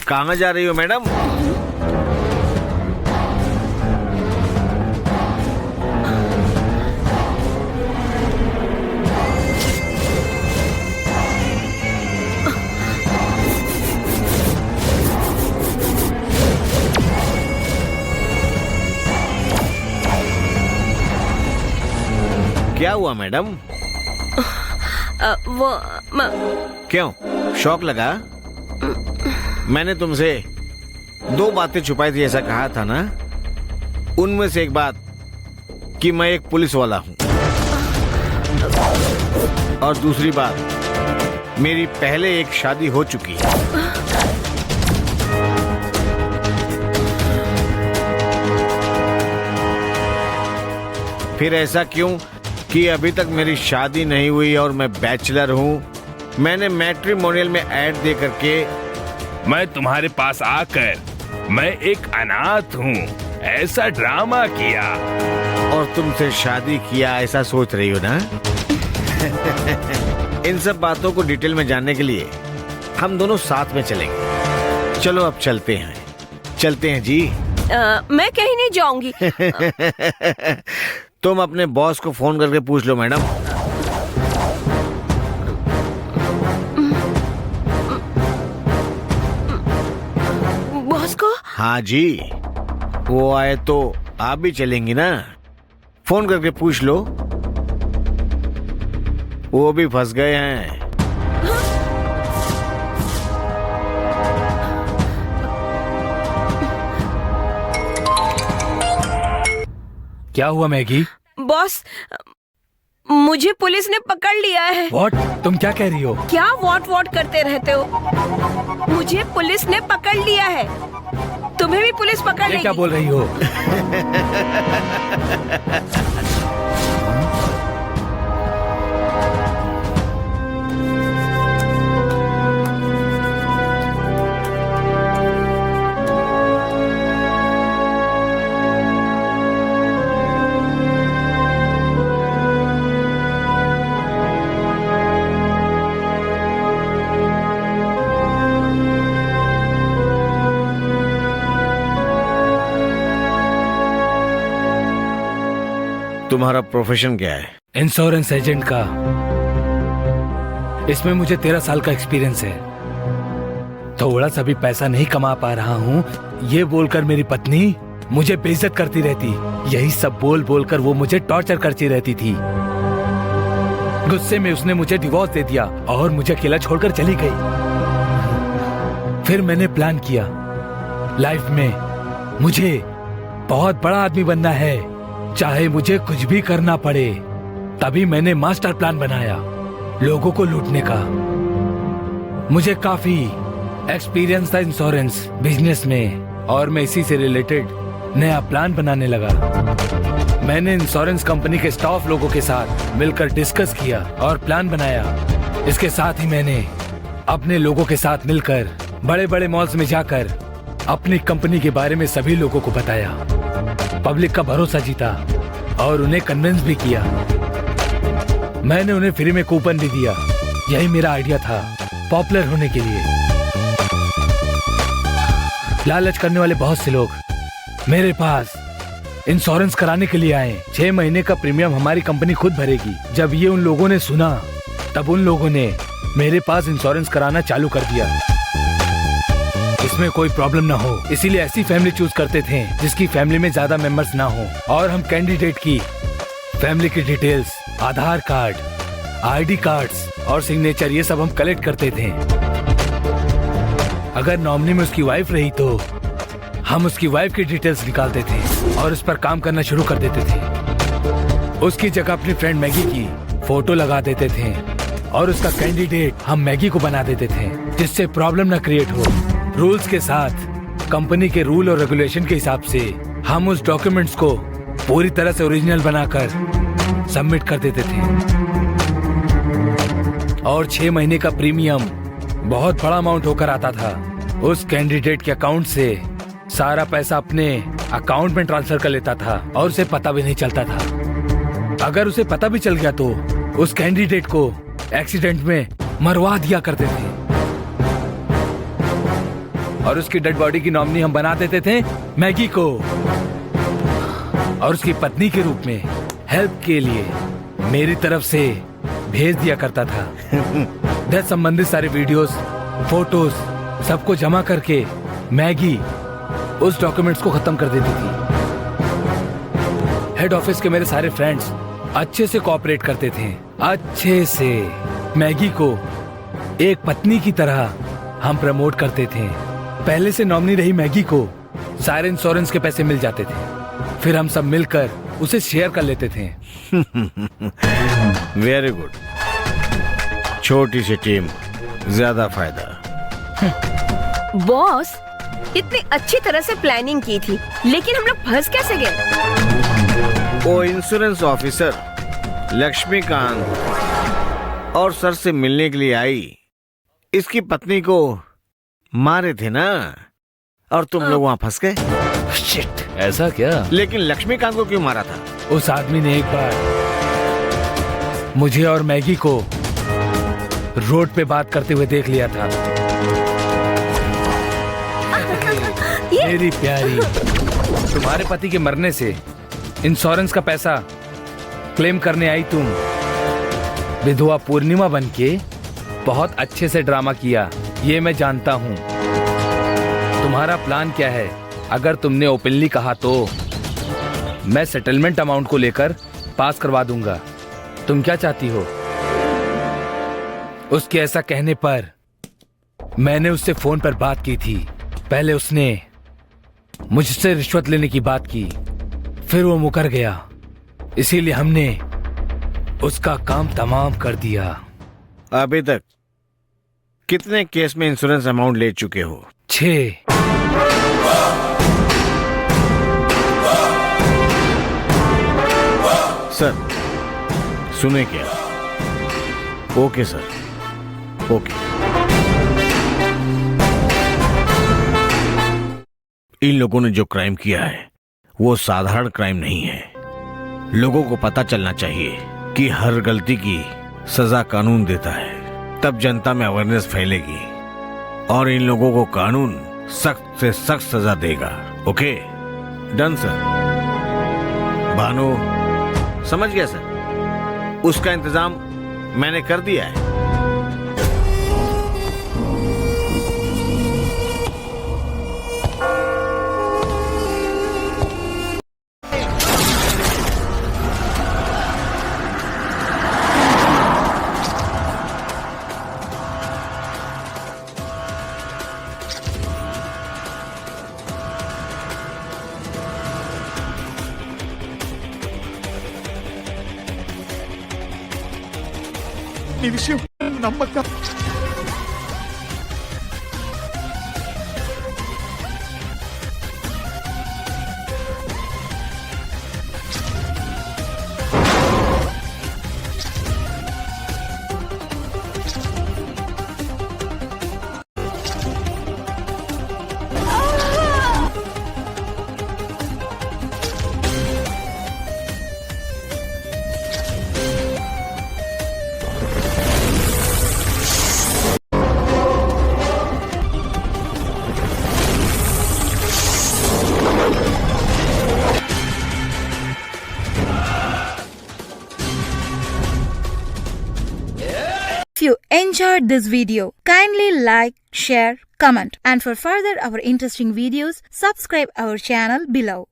कहाँ जा रही हो मैडम? क्या हुआ मैडम? क्यों शौक लगा? मैंने तुमसे 2 बातें छुपाई थी, ऐसा कहा था ना? उनमें से एक बात कि मैं एक पुलिस वाला हूं, और दूसरी बात मेरी पहले एक शादी हो चुकी है। फिर ऐसा क्यों कि अभी तक मेरी शादी नहीं हुई और मैं बैचलर हूँ? मैंने मैट्रिमोनियल में ऐड दे करके मैं तुम्हारे पास आकर मैं एक अनाथ हूँ ऐसा ड्रामा किया और तुमसे शादी किया ऐसा सोच रही हो ना? इन सब बातों को डिटेल में जानने के लिए हम दोनों साथ में चलेंगे। चलो अब चलते हैं जी। मैं कहीं नहीं जाऊंगी। तुम अपने बॉस को फोन करके पूछ लो मैडम। बॉस को? हाँ जी, वो आए तो आप भी चलेंगी ना? फोन करके पूछ लो, वो भी फंस गए हैं। क्या हुआ मैगी? बॉस, मुझे पुलिस ने पकड़ लिया है। व्हाट? तुम क्या कह रही हो? क्या वॉट करते रहते हो? मुझे पुलिस ने पकड़ लिया है। तुम्हें भी पुलिस पकड़ लेगी। ये क्या बोल रही हो? तुम्हारा प्रोफेशन क्या है? इंश्योरेंस एजेंट का। इसमें मुझे 13 साल का एक्सपीरियंस है। थोड़ा सा भी पैसा नहीं कमा पा रहा हूँ ये बोलकर मेरी पत्नी मुझे बेइज्जत करती रहती। यही सब बोल बोलकर वो मुझे टॉर्चर करती रहती थी। गुस्से में उसने मुझे डिवोर्स दे दिया और मुझे अकेला छोड़कर चली गई। फिर मैंने प्लान किया, लाइफ में मुझे बहुत बड़ा आदमी बनना है, चाहे मुझे कुछ भी करना पड़े। तभी मैंने मास्टर प्लान बनाया लोगों को लूटने का। मुझे काफी एक्सपीरियंस था इंश्योरेंस बिजनेस में और मैं इसी से रिलेटेड नया प्लान बनाने लगा। मैंने इंश्योरेंस कंपनी के स्टाफ लोगों के साथ मिलकर डिस्कस किया और प्लान बनाया। इसके साथ ही मैंने अपने लोगों के साथ मिलकर बड़े बड़े मॉल्स में जाकर अपनी कंपनी के बारे में सभी लोगों को बताया। पब्लिक का भरोसा जीता और उन्हें कन्विंस भी किया। मैंने उन्हें फ्री में कूपन भी दिया। यही मेरा आइडिया था पॉपुलर होने के लिए। लालच करने वाले बहुत से लोग मेरे पास इंश्योरेंस कराने के लिए आए। 6 महीने का प्रीमियम हमारी कंपनी खुद भरेगी। जब ये उन लोगों ने सुना तब उन लोगों ने मेरे पास इंश्योरेंस कराना चालू कर दिया। इसमें कोई प्रॉब्लम ना हो, इसीलिए ऐसी फैमिली चूज करते थे जिसकी फैमिली में ज्यादा मेंबर्स ना हो। और हम कैंडिडेट की फैमिली की डिटेल्स, आधार कार्ड, आईडी कार्ड्स और सिग्नेचर ये सब हम कलेक्ट करते थे। अगर नॉमिनी में उसकी वाइफ रही तो हम उसकी वाइफ की डिटेल्स निकालते थे और उस पर काम करना शुरू कर देते थे। उसकी जगह अपनी फ्रेंड मैगी की फोटो लगा देते थे और उसका कैंडिडेट हम मैगी को बना देते थे, जिससे प्रॉब्लम ना क्रिएट हो। रूल्स के साथ कंपनी के रूल और रेगुलेशन के हिसाब से हम उस डॉक्यूमेंट्स को पूरी तरह से ओरिजिनल बनाकर सबमिट कर देते थे। और 6 महीने का प्रीमियम बहुत बड़ा अमाउंट होकर आता था। उस कैंडिडेट के अकाउंट से सारा पैसा अपने अकाउंट में ट्रांसफर कर लेता था और उसे पता भी नहीं चलता था। अगर उसे पता भी चल गया तो उस कैंडिडेट को एक्सीडेंट में मरवा दिया करते थे। और उसकी डेड बॉडी की नॉमिनी हम बना देते थे मैगी को, और उसकी पत्नी के रूप में हेल्प के लिए मेरी तरफ से भेज दिया करता था। डेथ संबंधित सारे वीडियोस, फोटोज सबको जमा करके मैगी उस डॉक्यूमेंट्स को खत्म कर देती थी। हेड ऑफिस के मेरे सारे फ्रेंड्स अच्छे से कोऑपरेट करते थे, अच्छे से। मैगी को एक पत्नी की तरह हम प्रमोट करते थे। पहले से नॉमिनी रही मैगी को सारे इंश्योरेंस के पैसे मिल जाते थे, फिर हम सब मिलकर उसे शेयर कर लेते थे। Very good. छोटी सी टीम, ज्यादा फायदा। बॉस, इतनी अच्छी तरह से प्लानिंग की थी, लेकिन हम लोग फंस कैसे गए? वो इंश्योरेंस ऑफिसर लक्ष्मीकांत और सर से मिलने के लिए आई, इसकी पत्नी को मारे थे ना, और तुम लोग वहां फंस गए। शिट, ऐसा क्या? लेकिन लक्ष्मीकांत को क्यों मारा था? उस आदमी ने एक बार मुझे और मैगी को रोड पे बात करते हुए देख लिया था। मेरी प्यारी, तुम्हारे पति के मरने से इंश्योरेंस का पैसा क्लेम करने आई तुम। विधवा पूर्णिमा बनके बहुत अच्छे से ड्रामा किया, ये मैं जानता हूँ। तुम्हारा प्लान क्या है? अगर तुमने ओपनली कहा तो मैं सेटलमेंट अमाउंट को लेकर पास करवा दूंगा। तुम क्या चाहती हो? उसके ऐसा कहने पर मैंने उससे फोन पर बात की थी। पहले उसने मुझसे रिश्वत लेने की बात की, फिर वो मुकर गया, इसीलिए हमने उसका काम तमाम कर दिया। अभी तक कितने केस में इंश्योरेंस अमाउंट ले चुके हो? 6। सर सुने क्या? Okay sir, okay. इन लोगों ने जो क्राइम किया है वो साधारण क्राइम नहीं है। लोगों को पता चलना चाहिए कि हर गलती की सजा कानून देता है, तब जनता में अवेयरनेस फैलेगी और इन लोगों को कानून सख्त से सख्त सजा देगा। Okay, done sir. भानु समझ गया सर, उसका इंतजाम मैंने कर दिया है। ఈ విషయం నమ్మక If you enjoyed this video, kindly like, share, comment, and for further our interesting videos, subscribe our channel below.